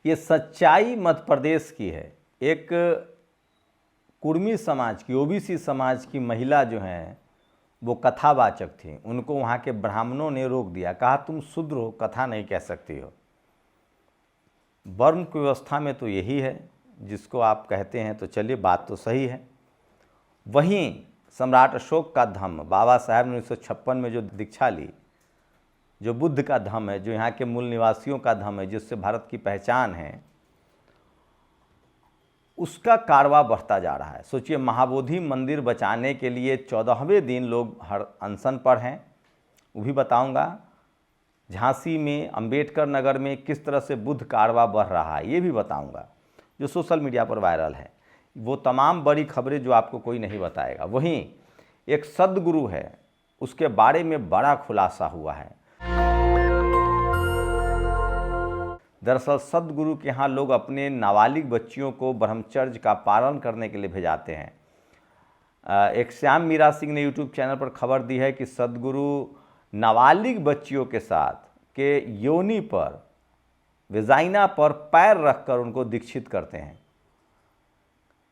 ये सच्चाई मध्य प्रदेश की है। एक कुर्मी समाज की, ओबीसी समाज की महिला जो हैं वो कथावाचक थी, उनको वहाँ के ब्राह्मणों ने रोक दिया, कहा तुम शूद्र हो, कथा नहीं कह सकती हो। वर्ण की व्यवस्था में तो यही है जिसको आप कहते हैं, तो चलिए बात तो सही है। वहीं सम्राट अशोक का धम्म, बाबा साहब ने 1956 में जो दीक्षा ली, जो बुद्ध का धम्म है, जो यहाँ के मूल निवासियों का धम्म है, जिससे भारत की पहचान है, उसका कारवा बढ़ता जा रहा है। सोचिए, महाबोधि मंदिर बचाने के लिए 14वें दिन लोग हर अनशन पर हैं, वो भी बताऊंगा। झांसी में, अंबेडकर नगर में किस तरह से बुद्ध कारवा बढ़ रहा है ये भी बताऊंगा, जो सोशल मीडिया पर वायरल है। वो तमाम बड़ी खबरें जो आपको कोई नहीं बताएगा। वहीं एक सद्गुरु है, उसके बारे में बड़ा खुलासा हुआ है। दरअसल सद्गुरु के यहाँ लोग अपने नाबालिग बच्चियों को ब्रह्मचर्य का पालन करने के लिए भेजाते हैं। एक श्याम मीरा सिंह ने यूट्यूब चैनल पर खबर दी है कि सद्गुरु नाबालिग बच्चियों के साथ के योनि पर, वेजाइना पर पैर रखकर उनको दीक्षित करते हैं।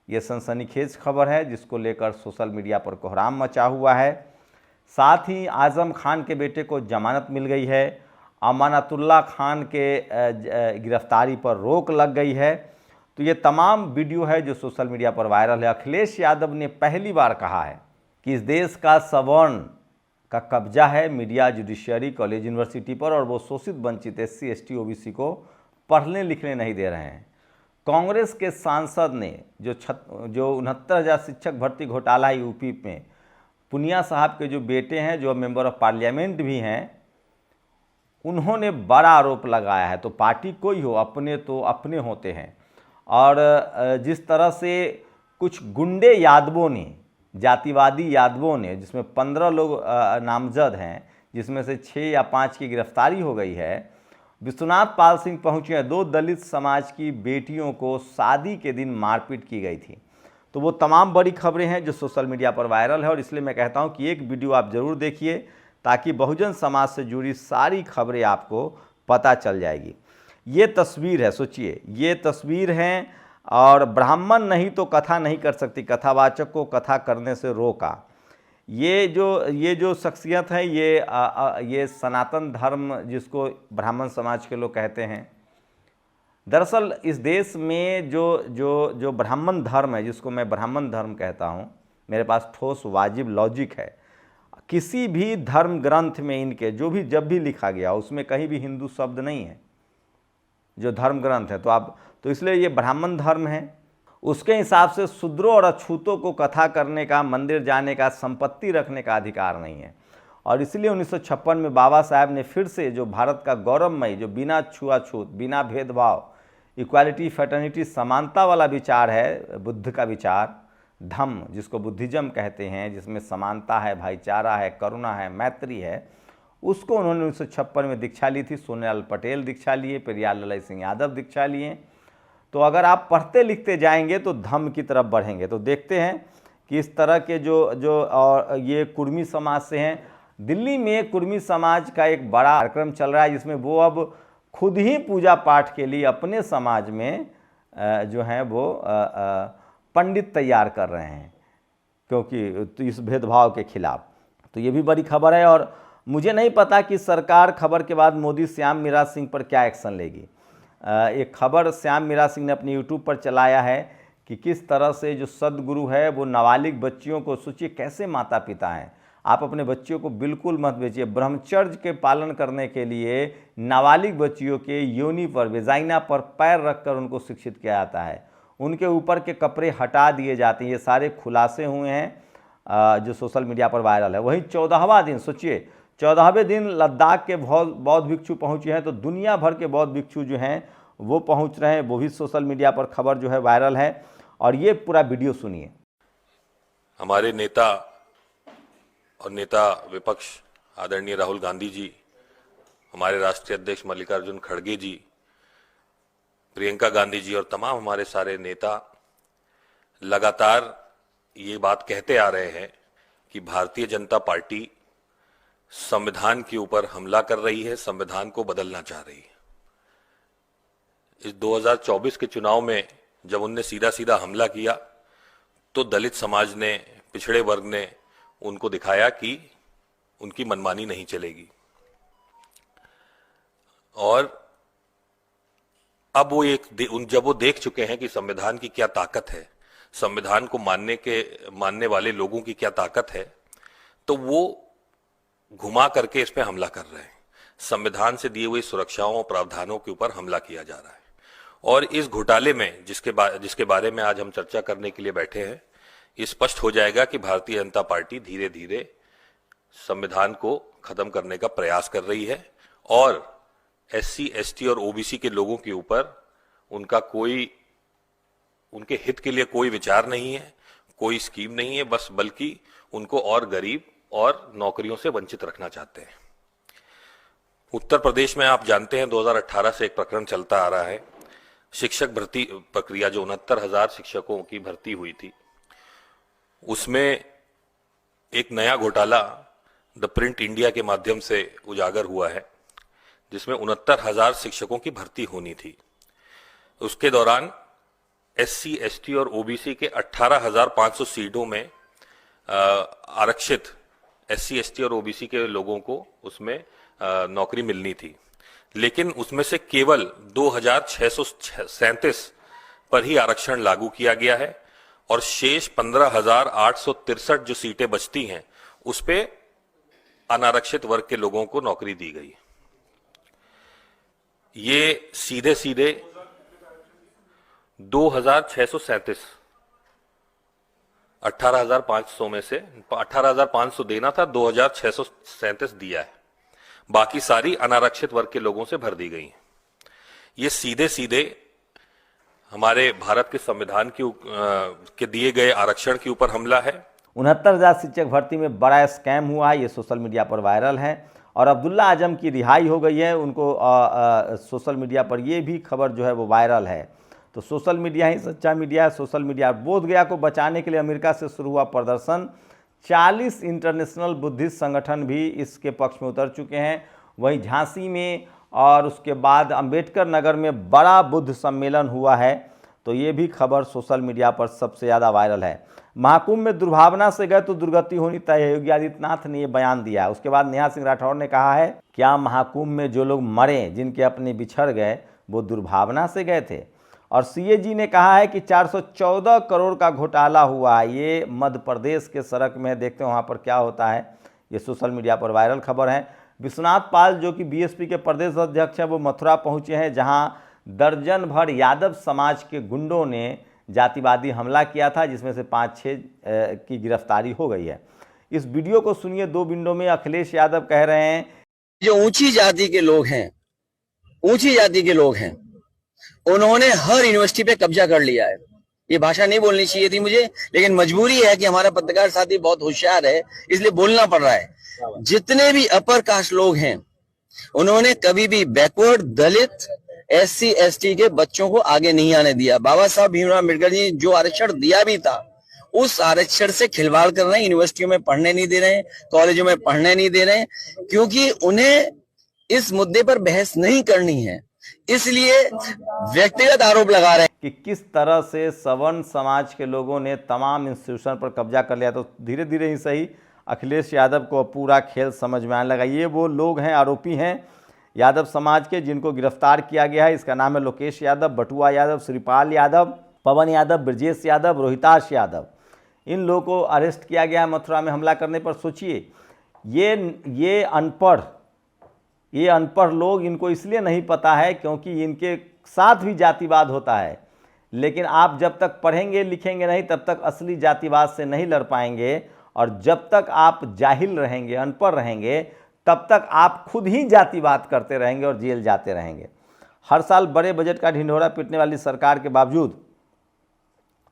ये सनसनीखेज खबर है जिसको लेकर सोशल मीडिया पर कोहराम मचा हुआ है। साथ ही आजम खान के बेटे को जमानत मिल गई है, अमानतुल्लाह खान के गिरफ्तारी पर रोक लग गई है। तो ये तमाम वीडियो है जो सोशल मीडिया पर वायरल है। अखिलेश यादव ने पहली बार कहा है कि इस देश का सवर्ण का कब्जा है मीडिया, जुडिशियरी, कॉलेज, यूनिवर्सिटी पर, और वो शोषित वंचित SC, ST, OBC को पढ़ने लिखने नहीं दे रहे हैं। कांग्रेस के सांसद ने जो 69,000 शिक्षक भर्ती घोटाला यूपी में, पुनिया साहब के जो बेटे हैं, जो मेंबर ऑफ पार्लियामेंट भी हैं, उन्होंने बड़ा आरोप लगाया है। तो पार्टी कोई हो, अपने तो अपने होते हैं। और जिस तरह से कुछ गुंडे यादवों ने, जातिवादी यादवों ने, जिसमें 15 लोग नामजद हैं, जिसमें से 6 या 5 की गिरफ्तारी हो गई है। विश्वनाथ पाल सिंह पहुँचे हैं, 2 दलित समाज की बेटियों को शादी के दिन मारपीट की गई थी। तो वो तमाम बड़ी खबरें हैं जो सोशल मीडिया पर वायरल है, और इसलिए मैं कहता हूँ कि एक वीडियो आप ज़रूर देखिए ताकि बहुजन समाज से जुड़ी सारी खबरें आपको पता चल जाएगी। ये तस्वीर है, सोचिए, ये तस्वीर है, और ब्राह्मण नहीं तो कथा नहीं कर सकती, कथावाचक को कथा करने से रोका। ये जो शख्सियत है, ये सनातन धर्म जिसको ब्राह्मण समाज के लोग कहते हैं। दरअसल इस देश में जो ब्राह्मण धर्म है, जिसको मैं ब्राह्मण धर्म कहता हूँ, मेरे पास ठोस वाजिब लॉजिक है। किसी भी धर्म ग्रंथ में इनके जब भी लिखा गया उसमें कहीं भी हिंदू शब्द नहीं है, जो धर्म ग्रंथ है। तो इसलिए ये ब्राह्मण धर्म है। उसके हिसाब से शूद्रों और अछूतों को कथा करने का, मंदिर जाने का, संपत्ति रखने का अधिकार नहीं है। और इसलिए 1956 में बाबा साहब ने फिर से जो भारत का गौरवमयी, जो बिना छुआछूत, बिना भेदभाव, इक्वालिटी, फ्रेटर्निटी, समानता वाला विचार है, बुद्ध का विचार, धम्म जिसको बुद्धिज्म कहते हैं, जिसमें समानता है, भाईचारा है, करुणा है, मैत्री है, उसको उन्होंने 1956 में दीक्षा ली थी। सोनेलाल पटेल दीक्षा लिए, पेरियार ललई सिंह यादव दीक्षा लिए। तो अगर आप पढ़ते लिखते जाएंगे तो धम्म की तरफ बढ़ेंगे। तो देखते हैं कि इस तरह के और ये कुर्मी समाज से हैं। दिल्ली में कुर्मी समाज का एक बड़ा कार्यक्रम चल रहा है, जिसमें वो अब खुद ही पूजा पाठ के लिए अपने समाज में जो हैं वो पंडित तैयार कर रहे हैं, क्योंकि तो इस भेदभाव के खिलाफ। तो ये भी बड़ी खबर है, और मुझे नहीं पता कि सरकार खबर के बाद मोदी श्याम मीरा सिंह पर क्या एक्शन लेगी। एक खबर श्याम मीरा सिंह ने अपनी यूट्यूब पर चलाया है कि किस तरह से जो सद्गुरु है वो नाबालिग बच्चियों को, सोचिए कैसे माता पिता हैं, आप अपने बच्चियों को बिल्कुल मत भेजिए। ब्रह्मचर्य के पालन करने के लिए नाबालिग बच्चियों के योनि पर, वेजाइना पर पैर रखकर उनको शिक्षित किया जाता है, उनके ऊपर के कपड़े हटा दिए जाते हैं। ये सारे खुलासे हुए हैं जो सोशल मीडिया पर वायरल है। वहीं 14वां दिन, सोचिए 14वें दिन लद्दाख के बौद्ध भिक्षु पहुँचे हैं। तो दुनिया भर के बौद्ध भिक्षु जो हैं वो पहुँच रहे हैं, वो भी सोशल मीडिया पर खबर जो है वायरल है। और ये पूरा वीडियो सुनिए। हमारे नेता और नेता विपक्ष आदरणीय राहुल गांधी जी, हमारे राष्ट्रीय अध्यक्ष मल्लिकार्जुन खड़गे जी, प्रियंका गांधी जी और तमाम हमारे सारे नेता लगातार ये बात कहते आ रहे हैं कि भारतीय जनता पार्टी संविधान के ऊपर हमला कर रही है, संविधान को बदलना चाह रही है। इस 2024 के चुनाव में जब उनने सीधा सीधा हमला किया तो दलित समाज ने, पिछड़े वर्ग ने उनको दिखाया कि उनकी मनमानी नहीं चलेगी। और अब वो जब वो देख चुके हैं कि संविधान की क्या ताकत है, संविधान को मानने वाले लोगों की क्या ताकत है, तो वो घुमा करके इस पे हमला कर रहे हैं। संविधान से दिए हुए सुरक्षाओं और प्रावधानों के ऊपर हमला किया जा रहा है। और इस घोटाले में जिसके बारे में आज हम चर्चा करने के लिए बैठे हैं, ये स्पष्ट हो जाएगा कि भारतीय जनता पार्टी धीरे धीरे संविधान को खत्म करने का प्रयास कर रही है और SC, ST और OBC के लोगों के ऊपर उनके हित के लिए कोई विचार नहीं है, कोई स्कीम नहीं है, बल्कि उनको और गरीब और नौकरियों से वंचित रखना चाहते हैं। उत्तर प्रदेश में आप जानते हैं 2018 से एक प्रकरण चलता आ रहा है, शिक्षक भर्ती प्रक्रिया, जो 69,000 शिक्षकों की भर्ती हुई थी, उसमें एक नया घोटाला द प्रिंट इंडिया के माध्यम से उजागर हुआ है, जिसमें 69,000 शिक्षकों की भर्ती होनी थी। उसके दौरान SC, ST और OBC के 18,500 सीटों में आरक्षित SC, ST और OBC के लोगों को उसमें नौकरी मिलनी थी, लेकिन उसमें से केवल 2,637 पर ही आरक्षण लागू किया गया है और शेष 15,863 जो सीटें बचती हैं उस पे अनारक्षित वर्ग के लोगों को नौकरी दी गई। ये सीधे सीधे 2,637, 18,500 में से 18,500 देना था, 2,637 दिया है, बाकी सारी अनारक्षित वर्ग के लोगों से भर दी गई है। ये सीधे सीधे हमारे भारत के संविधान के दिए गए आरक्षण के ऊपर हमला है। 69,000 शिक्षक भर्ती में बड़ा स्कैम हुआ है, ये सोशल मीडिया पर वायरल है और अब्दुल्ला आजम की रिहाई हो गई है। उनको सोशल मीडिया पर ये भी खबर जो है वो वायरल है। तो सोशल मीडिया ही सच्चा मीडिया है। सोशल मीडिया बोधगया को बचाने के लिए अमेरिका से शुरू हुआ प्रदर्शन, 40 इंटरनेशनल बुद्धिस्ट संगठन भी इसके पक्ष में उतर चुके हैं। वहीं झांसी में और उसके बाद अंबेडकर नगर में बड़ा बुद्ध सम्मेलन हुआ है। तो ये भी खबर सोशल मीडिया पर सबसे ज़्यादा वायरल है। महाकुंभ में दुर्भावना से गए तो दुर्गति होनी तय है, योगी आदित्यनाथ ने ये बयान दिया है। उसके बाद नेहा सिंह राठौर ने कहा है, क्या महाकुंभ में जो लोग मरे, जिनके अपने बिछड़ गए, वो दुर्भावना से गए थे? और CAG ने कहा है कि 414 करोड़ का घोटाला हुआ है। ये मध्य प्रदेश के सड़क में, देखते हैं वहाँ पर क्या होता है। ये सोशल मीडिया पर वायरल खबर है। विश्वनाथ पाल जो कि BSP के प्रदेश अध्यक्ष हैं, वो मथुरा पहुँचे हैं, जहाँ दर्जन भर यादव समाज के गुंडों ने जातिवादी हमला किया था, जिसमें से 5-6 की गिरफ्तारी हो गई है। इस वीडियो को सुनिए। 2 विंडो में अखिलेश यादव कह रहे हैं, जो ऊंची जाति के लोग हैं, उन्होंने हर यूनिवर्सिटी पे कब्जा कर लिया है। ये भाषा नहीं बोलनी चाहिए थी मुझे, लेकिन मजबूरी है कि हमारा पत्रकार साथी बहुत होशियार है, इसलिए बोलना पड़ रहा है। जितने भी अपर कास्ट लोग हैं, उन्होंने कभी भी बैकवर्ड, दलित, SC, ST के बच्चों को आगे नहीं आने दिया। बाबा साहब भीमराव अम्बेडकर जी जो आरक्षण दिया भी था, उस आरक्षण से खिलवाड़ कर रहे हैं। यूनिवर्सिटियों में पढ़ने नहीं दे रहे हैं, कॉलेजों में पढ़ने नहीं दे रहे हैं, क्योंकि उन्हें इस मुद्दे पर बहस नहीं करनी है, इसलिए व्यक्तिगत आरोप लगा रहे हैं कि किस तरह से सवर्ण समाज के लोगों ने तमाम इंस्टीट्यूशन पर कब्जा कर लिया। तो धीरे धीरे ही सही, अखिलेश यादव को पूरा खेल समझ में आने लगा। ये वो लोग हैं, आरोपी हैं यादव समाज के, जिनको गिरफ्तार किया गया है। इसका नाम है लोकेश यादव, बटुआ यादव, श्रीपाल यादव, पवन यादव, ब्रजेश यादव, रोहिताश यादव। इन लोगों को अरेस्ट किया गया है मथुरा में हमला करने पर। सोचिए, ये अनपढ़ लोग, इनको इसलिए नहीं पता है क्योंकि इनके साथ भी जातिवाद होता है। लेकिन आप जब तक पढ़ेंगे लिखेंगे नहीं, तब तक असली जातिवाद से नहीं लड़ पाएंगे। और जब तक आप जाहिल रहेंगे, अनपढ़ रहेंगे, तब तक आप खुद ही जातिवाद करते रहेंगे और जेल जाते रहेंगे। हर साल बड़े बजट का ढिंढोरा पीटने वाली सरकार के बावजूद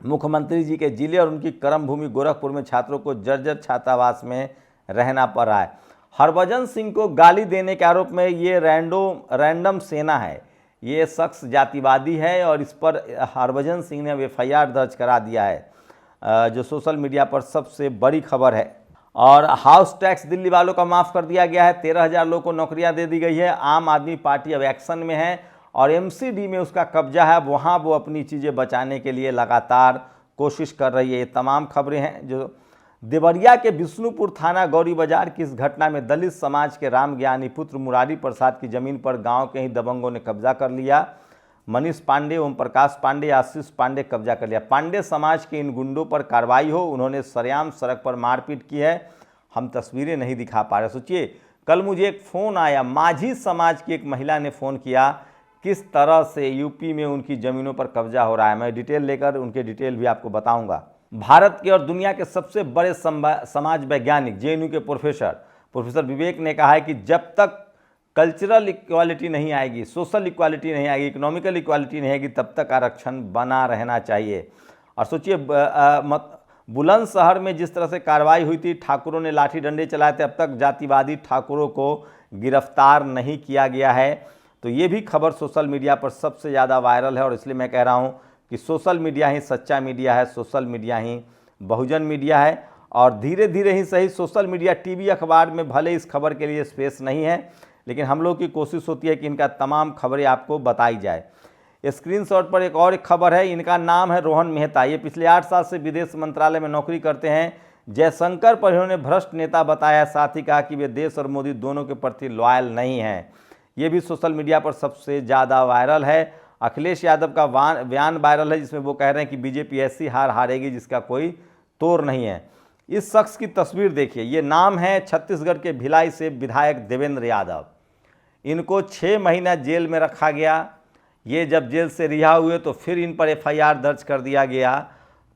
मुख्यमंत्री जी के जिले और उनकी कर्मभूमि गोरखपुर में छात्रों को जर्जर छात्रावास में रहना पड़ रहा है। हरभजन सिंह को गाली देने के आरोप में ये रैंडम सेना है, ये शख्स जातिवादी है और इस पर हरभजन सिंह ने अब FIR दर्ज करा दिया है, जो सोशल मीडिया पर सबसे बड़ी खबर है। और हाउस टैक्स दिल्ली वालों का माफ़ कर दिया गया है। 13,000 लोगों को नौकरियां दे दी गई है। आम आदमी पार्टी अब एक्शन में है और एमसीडी में उसका कब्जा है, वहाँ वो अपनी चीज़ें बचाने के लिए लगातार कोशिश कर रही है। ये तमाम खबरें हैं जो देवरिया के विष्णुपुर थाना गौरी बाजार की इस घटना में दलित समाज के राम ज्ञानी पुत्र मुरारी प्रसाद की जमीन पर गांव के ही दबंगों ने कब्जा कर लिया। मनीष पांडे, ओम प्रकाश पांडे, आशीष पांडे कब्जा कर लिया। पांडे समाज के इन गुंडों पर कार्रवाई हो, उन्होंने सरेआम सड़क पर मारपीट की है। हम तस्वीरें नहीं दिखा पा रहे। सोचिए, कल मुझे एक फ़ोन आया, माझी समाज की एक महिला ने फ़ोन किया, किस तरह से यूपी में उनकी ज़मीनों पर कब्जा हो रहा है। मैं डिटेल लेकर उनके डिटेल भी आपको बताऊंगा। भारत के और दुनिया के सबसे बड़े समाज वैज्ञानिक जेएनयू के प्रोफेसर विवेक ने कहा है कि जब तक कल्चरल इक्वालिटी नहीं आएगी, सोशल इक्वालिटी नहीं आएगी, इकोनॉमिकल इक्वालिटी नहीं आएगी, तब तक आरक्षण बना रहना चाहिए। और सोचिए, बुलंदशहर में जिस तरह से कार्रवाई हुई थी, ठाकुरों ने लाठी डंडे चलाए थे, अब तक जातिवादी ठाकुरों को गिरफ्तार नहीं किया गया है। तो ये भी खबर सोशल मीडिया पर सबसे ज़्यादा वायरल है और इसलिए मैं कह रहा हूँ कि सोशल मीडिया ही सच्चा मीडिया है, सोशल मीडिया ही बहुजन मीडिया है। और धीरे धीरे ही सही, सोशल मीडिया, टीवी, अखबार में भले इस खबर के लिए स्पेस नहीं है, लेकिन हम लोग की कोशिश होती है कि इनका तमाम खबरें आपको बताई जाए। स्क्रीनशॉट पर एक और खबर है, इनका नाम है रोहन मेहता। ये पिछले 8 साल से विदेश मंत्रालय में नौकरी करते हैं। जयशंकर पर इन्होंने भ्रष्ट नेता बताया, साथ ही कहा कि वे देश और मोदी दोनों के प्रति लॉयल नहीं हैं। ये भी सोशल मीडिया पर सबसे ज़्यादा वायरल है। अखिलेश यादव का बयान वायरल है, जिसमें वो कह रहे हैं कि बीजेपी ऐसी हार हारेगी जिसका कोई तोड़ नहीं है। इस शख्स की तस्वीर देखिए, ये नाम है छत्तीसगढ़ के भिलाई से विधायक देवेंद्र यादव। इनको 6 महीना जेल में रखा गया। ये जब जेल से रिहा हुए तो फिर इन पर एफआईआर दर्ज कर दिया गया।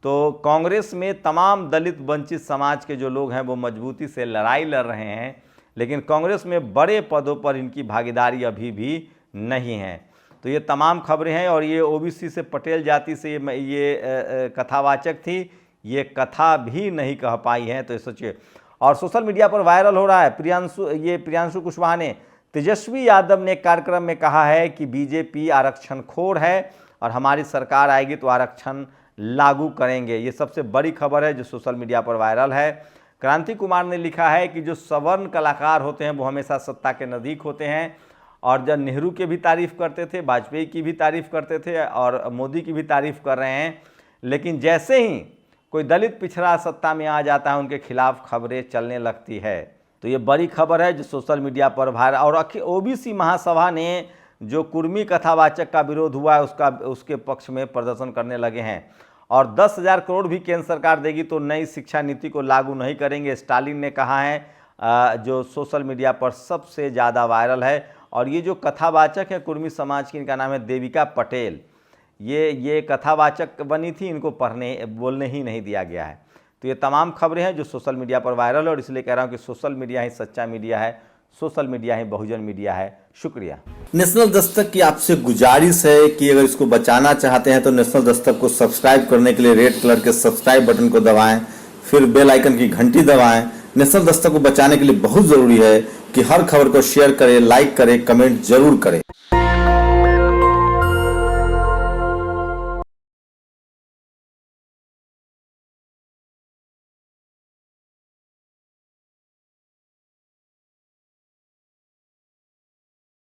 तो कांग्रेस में तमाम दलित वंचित समाज के जो लोग हैं वो मजबूती से लड़ाई लड़ रहे हैं, लेकिन कांग्रेस में बड़े पदों पर इनकी भागीदारी अभी भी नहीं है। तो ये तमाम खबरें हैं। और ये ओबीसी से, पटेल जाति से ये कथावाचक थी, ये कथा भी नहीं कह पाई हैं। तो सोचिए, और सोशल मीडिया पर वायरल हो रहा है। प्रियांशु कुशवाहा ने तेजस्वी यादव ने कार्यक्रम में कहा है कि बीजेपी आरक्षणखोर है और हमारी सरकार आएगी तो आरक्षण लागू करेंगे। ये सबसे बड़ी खबर है जो सोशल मीडिया पर वायरल है। क्रांति कुमार ने लिखा है कि जो सवर्ण कलाकार होते हैं वो हमेशा सत्ता के नज़दीक होते हैं, और जब नेहरू की भी तारीफ़ करते थे, वाजपेयी की भी तारीफ़ करते थे और मोदी की भी तारीफ़ कर रहे हैं, लेकिन जैसे ही कोई दलित पिछड़ा सत्ता में आ जाता है उनके खिलाफ खबरें चलने लगती है। तो ये बड़ी खबर है जो सोशल मीडिया पर वायरल। और ओबीसी महासभा ने जो कुर्मी कथावाचक का विरोध हुआ है उसके पक्ष में प्रदर्शन करने लगे हैं। और 10,000 करोड़ भी केंद्र सरकार देगी तो नई शिक्षा नीति को लागू नहीं करेंगे, स्टालिन ने कहा है, जो सोशल मीडिया पर सबसे ज़्यादा वायरल है। और ये जो कथावाचक है कुर्मी समाज की, इनका नाम है देविका पटेल। ये कथावाचक बनी थी, इनको बोलने ही नहीं दिया गया है। तो ये तमाम खबरें हैं जो सोशल मीडिया पर वायरल है और इसलिए कह रहा हूँ कि सोशल मीडिया ही सच्चा मीडिया है, सोशल मीडिया ही बहुजन मीडिया है। शुक्रिया। नेशनल दस्तक की आपसे गुजारिश है कि अगर इसको बचाना चाहते हैं तो नेशनल दस्तक को सब्सक्राइब करने के लिए रेड कलर के सब्सक्राइब बटन को दबाएं, फिर बेल आइकन की घंटी दबाएं। नेशनल दस्तक को बचाने के लिए बहुत जरूरी है कि हर खबर को शेयर करें, लाइक करें, कमेंट जरूर करें।